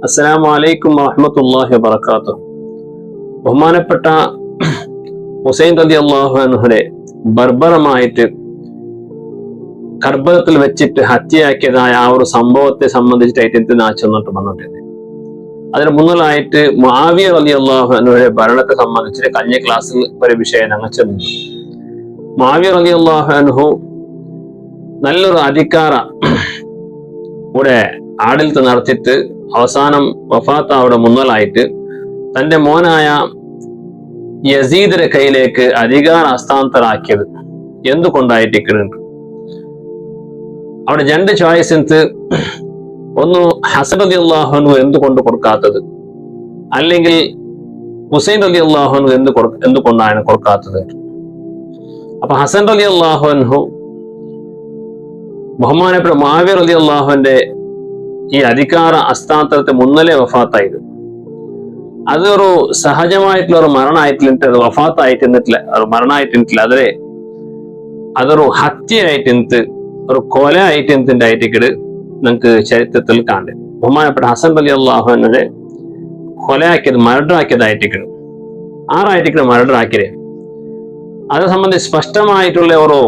അസ്സലാമു അലൈക്കും വറഹ്മത്തുള്ളാഹി വബറകാതുഹു. ബഹുമാനപ്പെട്ട ഹുസൈൻ റളിയല്ലാഹു അൻഹുവിനെ ബർബറമായിട്ട് കർബലത്തിൽ വെച്ചിട്ട് ഹത്യയാക്കിയതായ ആ ഒരു സംഭവത്തെ സംബന്ധിച്ചിട്ടായിട്ട് എന്ത് നാച്ചെന്നിട്ട് വന്നിട്ടുണ്ട്. അതിന് മുന്നിലായിട്ട് മുആവിയ റളിയല്ലാഹു അൻഹുവിന്റെ ഭരണത്തെ സംബന്ധിച്ചിട്ട് കഴിഞ്ഞ ക്ലാസ്സിൽ ഒരു വിഷയം ഞങ്ങൾ ചെന്നു. മുആവിയ റളിയല്ലാഹു അൻഹു നല്ലൊരു അധികാര ഇവിടെ ആടൽത്ത് നടത്തിയിട്ട് അവസാനം വഫാത്താവിടെ മുന്നലായിട്ട് തന്റെ മോനായ യസീദിന്റെ കയ്യിലേക്ക് അധികാര ഹസ്താന്തരാക്കിയത് എന്തുകൊണ്ടായിട്ടിരിക്കുന്നുണ്ട്. അവിടെ രണ്ട് ചോയ്സ്, ഒന്ന് ഹസൻ റളിയല്ലാഹു അൻഹു എന്തുകൊണ്ട് കൊടുക്കാത്തത്, അല്ലെങ്കിൽ ഹുസൈൻ റളിയല്ലാഹു അൻഹു എന്തുകൊണ്ടാണ് കൊടുക്കാത്തത്. അപ്പൊ ഹസൻ റളിയല്ലാഹു അൻഹു ബഹുമാനപ്പെട്ട മുആവിയ റളിയല്ലാഹുവിന്റെ ഈ അധികാര ഹസ്താന്തരത്തെ മുന്നലേ വഫാത്തായത്. അതൊരു സഹജമായിട്ടുള്ള ഒരു മരണമായിട്ടില്ല, അത് വഫാത്തായിട്ടില്ല, മരണമായിട്ടില്ല, അതൊരു ഹത്യയായിട്ട് ഒരു കൊല ആയിട്ട് ആയിട്ടിക്കട് നിങ്ങൾക്ക് ചരിത്രത്തിൽ കാണും. ബഹുമാനപ്പെട്ട ഹസൻ റളിയല്ലാഹുവിനെ കൊലയാക്കിയത് മർഡറാക്കിയതായിട്ടിക്കട്, ആറായിട്ടിക്കട് മർഡറാക്കിയത്. അത് സംബന്ധിച്ച് സ്പഷ്ടമായിട്ടുള്ള ഒരു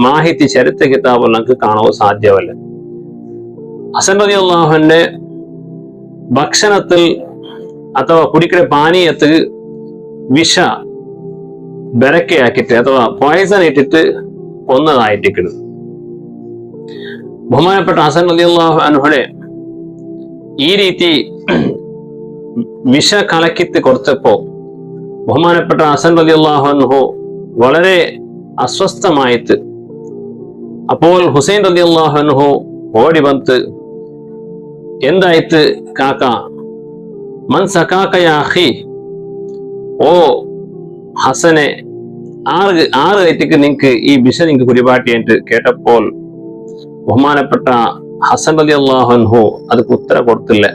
മാഹിതി ചരിത്ര കിതാബുകൾ നമുക്ക് കാണാൻ സാധ്യമല്ല. ഹസൻ റളിയല്ലാഹുവിന്റെ ഭക്ഷണത്തിൽ അഥവാ കുടിക്കുന്ന പാനീയത്തിൽ വിഷ ബരക്കയാക്കിട്ട് അഥവാ പോയിസൺ ഇട്ടിട്ട് കൊന്നതായിട്ടിരിക്കുന്നു. ബഹുമാനപ്പെട്ട ഹസൻ റളിയല്ലാഹു അൻഹുവിനെ ഈ രീതി വിഷ കലക്കിത്ത് കൊടുത്തപ്പോ ബഹുമാനപ്പെട്ട ഹസൻ റളിയല്ലാഹു അൻഹു വളരെ അസ്വസ്ഥമായിട്ട്, അപ്പോൾ ഹുസൈൻ റളിയല്ലാഹു അൻഹു ഓടി വന്ന്, എന്തായിട്ട് കാക്ക, മൻ സകാക യാ അഖി, ഓ ഹസനെ, ആറ് കയറ്റിക്ക് നിങ്ങക്ക് ഈ വിഷ നിങ്ങക്ക് കുടിപാട്ടിയിട്ട് കേട്ടപ്പോൾ ബഹുമാനപ്പെട്ട ഹസൻ റളിയല്ലാഹു അൻഹു അതിക്ക് ഉത്തരം കൊടുത്തില്ല.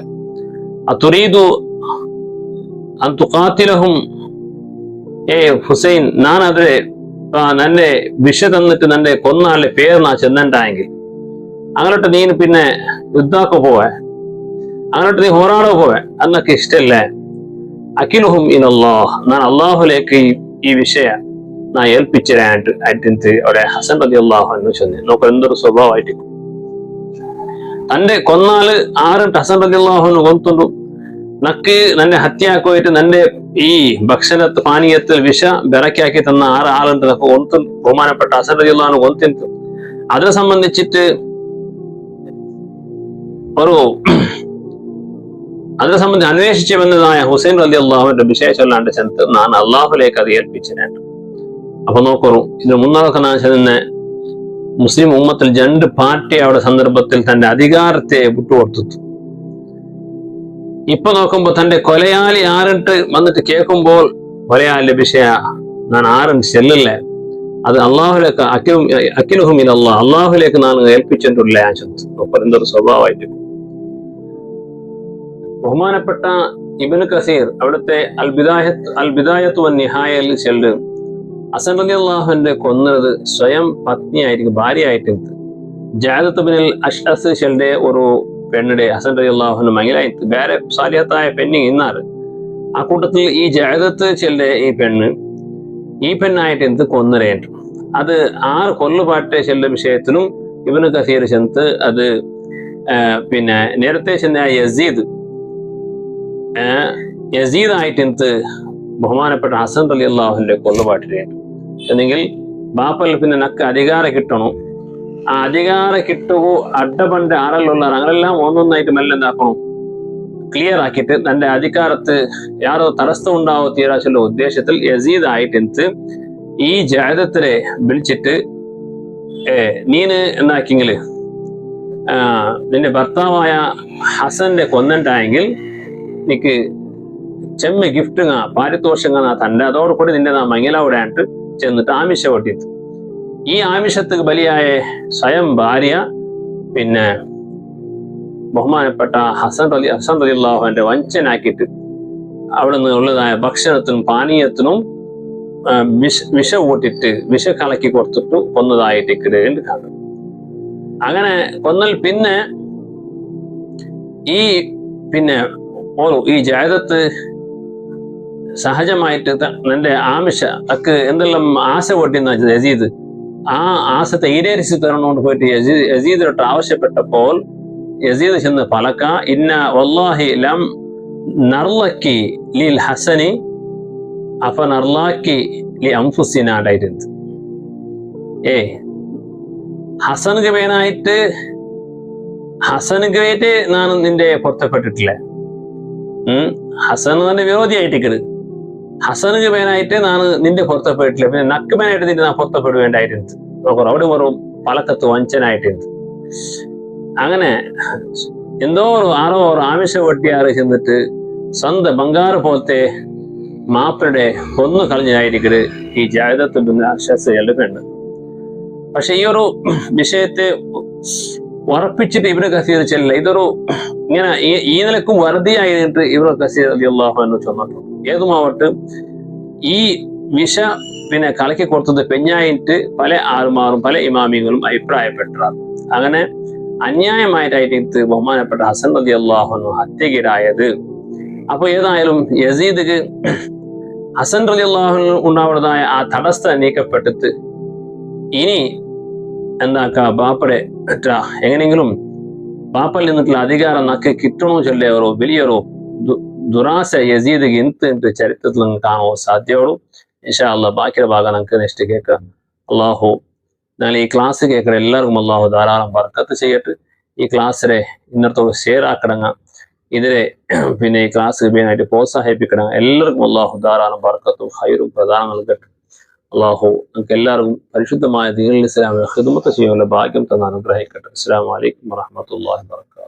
അതുരീദു അൻ തുഖാതിലഹും, ഹുസൈൻ, ഞാൻ അതിലെ നന്നെ വിഷ തന്നിട്ട് നന്നെ കൊന്നാലെ പേർന്നാ ചെന്നണ്ടായെങ്കിൽ അങ്ങോട്ട് നീ പിന്നെ യുദ്ധാക്ക പോവേ, അങ്ങോട്ട് നീ ഹോറാടോ പോവേ, എന്നൊക്കെ ഇഷ്ടല്ലേ. അഖിലുഹും ഇനല്ലാഹ്, ഞാൻ അള്ളാഹുലേക്ക് ഈ വിഷയ ഞാൻ ഏൽപ്പിച്ചിരായിട്ട് അവിടെ ഹസൻ റളിയല്ലാഹു അൻഹു ചെന്ന് നോക്ക എന്തൊരു സ്വഭാവമായിട്ട്. തന്റെ കൊന്നാല് ആരും ഹസൻ റളിയല്ലാഹു അൻഹു കൊന്തുണ്ടു നക്ക് നന്നെ ഹത്യാക്കോയിട്ട് നന്റെ ഈ ഭക്ഷണ പാനീയത്തിൽ വിഷ ബെറക്കാക്കി തന്ന ആളുണ്ട് കൊന്തും ബഹുമാനപ്പെട്ട ഹസൻ റളിയല്ലാഹു അൻഹു കൊന്തിന്തു. അതിനെ സംബന്ധിച്ചിട്ട് അതിനെ സംബന്ധിച്ച് അന്വേഷിച്ചു വന്നതായ ഹുസൈൻ റളിയല്ലാഹുവിന്റെ വിശേഷമല്ലാണ്ട് ചെന്ന് ഞാൻ അള്ളാഹുലേക്ക് അത് ഏൽപ്പിച്ചിട്ടുണ്ട്. അപ്പൊ നോക്കൂ, ഇതിന് മുന്നോക്കെ ഞാൻ ചെന്ന് മുസ്ലിം ഉമ്മത്തിൽ രണ്ട് പാർട്ടി അവിടെ സന്ദർഭത്തിൽ തന്റെ അധികാരത്തെ വിട്ടുകൊടുത്തു. ഇപ്പൊ നോക്കുമ്പോ തന്റെ കൊലയാളി ആറിട്ട് വന്നിട്ട് കേൾക്കുമ്പോൾ കൊലയാളിന്റെ വിഷയ ഞാൻ ആരും ചെല്ലില്ലേ, അത് അള്ളാഹുലേക്ക് അഖിലുഹും ഇനല്ലാഹ്, അള്ളാഹുലേക്ക് ഞാൻ ഏൽപ്പിച്ചിട്ടില്ല. എന്തൊരു സ്വഭാവമായിട്ട്. ബഹുമാനപ്പെട്ട ഇബ്നു കസീർ അവിടുത്തെ അൽ ബിദായത്തു വൻ നിഹായയിൽ ചെല്ല് ഹസൻ റളിയല്ലാഹുവിന്റെ കൊന്നത് സ്വയം പത്നിയായിരിക്കും, ഭാര്യയായിട്ട് ജാദത്ത് ബിനുൽ അഷ്അസ് ചെല്ലെ ഒരു പെണ്ണിടെ ഹസൻ റളിയല്ലാഹുവിന്റെ മംഗലായിട്ട് വേറെ സാലിഹത്തായ പെണ്ണി ഇന്നാറ്. ആ കൂട്ടത്തിൽ ഈ ജാദത്ത് ചെല്ലെ ഈ പെണ്ണായിട്ട് കൊന്നരേണ്ട. അത് ആറ് കൊല്ലുപാട്ടെ ചെല്ലെ വിഷയത്തിലും ഇബ്നു കസീർ ചെന്ന് അത് പിന്നെ നേരത്തെ ചെന്ന യസീദായിട്ട് ബഹുമാനപ്പെട്ട ഹസൻ റളിയല്ലാഹുവിന്റെ കൊല്ലുപാട്ടിരേണ്ട. എന്നെങ്കിൽ ബാപ്പൽ പിന്നെ നക്ക് അധികാരം കിട്ടണം. ആ അധികാരം കിട്ടുകയോ അഡ്ഡപണ്ട് ആറല്ലുള്ള അങ്ങനെല്ലാം ഒന്നൊന്നായിട്ട് മെല്ലെ എന്താക്കണം, ക്ലിയർ ആക്കിയിട്ട് തന്റെ അധികാരത്ത് യാരോ തടസ്സം ഉണ്ടാവോ തീരാച്ചുള്ള ഉദ്ദേശത്തിൽ യസീദായിട്ട് ഈ ജാദത്തിനെ വിളിച്ചിട്ട്, നീന് എന്താക്കിയെങ്കില് നിന്റെ ഭർത്താവായ ഹസന്റെ കൊന്നുണ്ടായെങ്കിൽ നിനക്ക് ചെമ്മ ഗിഫ്റ്റ് പാരിതോഷം തന്റെ അതോടുകൂടി നിന്റെ മംഗലാവിടാണ്ട് ചെന്നിട്ട് ആമിഷ പൊട്ടിട്ട് ഈ ആമിഷத்துக்கு ബലിയായ സ്വയം ഭാര്യ പിന്നെ ബഹുമാനപ്പെട്ട ഹസൻ റളിയല്ലാഹുവിന്റെ വഞ്ചനാക്കിയിട്ട് അവിടെ നിന്നുള്ളതായ ഭക്ഷണത്തിനും പാനീയത്തിനും വിഷ കൂട്ടിട്ട് വിഷ കലക്കി കൊടുത്തിട്ട് കൊന്നതായിട്ട് കാണും. അങ്ങനെ കൊന്നൽ പിന്നെ ഈ പിന്നെ ഓരോ ഈ ജായദത്ത് സഹജമായിട്ട് നിന്റെ ആമിഷ അക്ക് എന്തെല്ലാം ആശ പൊട്ടിന്ന യസീദ് ആ ആശത്തെ ഈടേരിച്ച് തരണോണ്ട് പോയിട്ട് യസീദിനോട്ട് ആവശ്യപ്പെട്ടപ്പോൾ യസീദ് ചെന്ന് പലക്ക ഇന്ന വല്ലാഹി ലം നർലക്കി ലിൽ ഹസനി അഫ നർലാക്കി ലി അംഫുസിനാണ്ടായിരുന്നു. ഹസനുക്ക് വേനായിട്ട് ನಾನು നിന്റെ പൊരുത്തപ്പെട്ടിട്ടില്ല. ഹസൻ തന്നെ വിരോധിയായിട്ടിക്കട്. ഹസനുക്ക് വേനായിട്ട് ನಾನು നിന്റെ പൊരുത്തപ്പെട്ടില്ല. പിന്നെ നക്ക് വേനായിട്ട് നിന്റെ ഞാൻ പൊരുത്തപ്പെടുവേണ്ടായിരുന്നു. നോക്കൂ, അവിടെ വെറും പലക്കത്ത് വഞ്ചനായിട്ടുണ്ട്. അങ്ങനെ എന്തോ ആരോ ആമിഷ വെട്ടിയാറ് ചെന്നിട്ട് സ്വന്തം ബംഗാറ് പോലത്തെ മാപ്പിളുടെ കൊന്നു കളഞ്ഞായിരിക്കട് ഈ ജായദത്തിന്റെ അക്ഷസ് എളുപ്പുണ്ട്. പക്ഷെ ഈ ഒരു വിഷയത്തെ ഉറപ്പിച്ചിട്ട് ഇബ്നു കസീർ ചെല്ലില്ല. ഇതൊരു ഇങ്ങനെ ഈ നിലക്കും വെറുതെയായിട്ട് ഇബ്നു കസീർ റളിയല്ലാഹു അൻഹു ചൊന്നിട്ടുണ്ട്. ഏതുമാവട്ടെ ഈ വിഷ പിന്നെ കലക്കി കൊടുത്തത് പെഞ്ഞായിട്ട് പല ആൾമാരും പല ഇമാമികളും അഭിപ്രായപ്പെട്ടതാണ്. അങ്ങനെ അന്യായമായിട്ടായിട്ട് ബഹുമാനപ്പെട്ട ഹസൻ റളിയല്ലാഹു അൻഹു ഹത്യകിരായത്. അപ്പൊ ഏതായാലും യസീദ് ഹസൻ റളിയല്ലാഹു അൻഹു ഉണ്ടാവുന്നതായ ആ തടസ്സം നീക്കപ്പെട്ടിട്ട് ഇനി എന്താക്കാ ബാപ്പടെ എങ്ങനെയെങ്കിലും ബാപ്പയിൽ നിന്നിട്ടുള്ള അധികാരം നക്ക് കിട്ടണോ ചൊല്ലിയവരോ വലിയൊരു ദുരാശ യസീദ് എന്ത് ചരിത്രത്തിൽ നിന്ന് കാണുമോ സാധ്യമുള്ളൂ. ഇൻഷാ അല്ലാഹ് ബാക്കിയുടെ ഭാഗം നമുക്ക് നെക്സ്റ്റ് കേൾക്കാം. അള്ളാഹു ഞാൻ ഈ ക്ലാസ് കേൾക്കുന്ന എല്ലാവർക്കും അള്ളാഹു ധാരാളം ബർക്കത്ത് ചെയ്യട്ടെ. ഈ ക്ലാസ്സിലെ ഇന്നത്തോട് ഷെയർ ആക്കിടങ്ങ, ഇതിലെ പിന്നെ ഈ ക്ലാസ് ആയിട്ട് പ്രോത്സാഹിപ്പിക്കണം. എല്ലാവർക്കും അള്ളാഹു ധാരാളം ബർക്കത്തും ഹൈറും പ്രധാനം നൽകട്ടെ. അള്ളാഹു നമുക്ക് എല്ലാവർക്കും പരിശുദ്ധമായ ദീനുൽ ഇസ്ലാമിൽ ഖിദ്മത്ത് ചെയ്യാനുള്ള ഭാഗ്യം തന്നെ അനുഗ്രഹിക്കട്ടെ. അസ്സലാമു അലൈക്കും വറഹ്മത്തുള്ളാഹി വബറകാതുഹു.